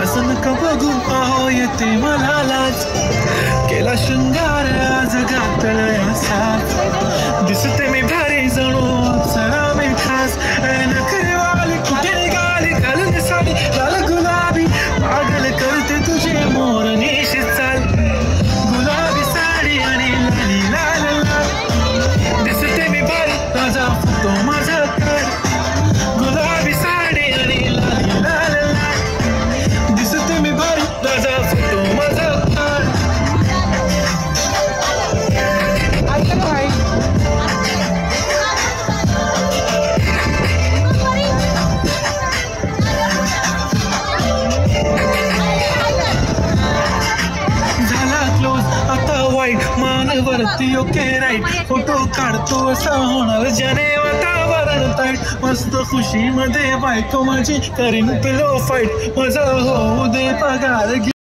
असं नका बघू अहो येते मला लाज केला शृंगार आज घातला साथ दिसते मी भारी जणू सरा मी खास नखरेवाली कुठे निघाली घालून साडी लाल गुलाबी पागल करते तुझे मोर निशी चाल गुलाबी साडी आणि लाली लाल लाल दिसते मी भारी ताजा फोटो माझा कर गुलाबी साडी आणि लाली लाल लाल दिसते मी भारी ताजा फोटो माझा कर मानवरती ओके राईट फोटो काढतो असा होणार ज्याने वातावरण ताईट मस्त खुशी मध्ये बायको माझी करीन पिलो फाईट माझा होऊ दे पगार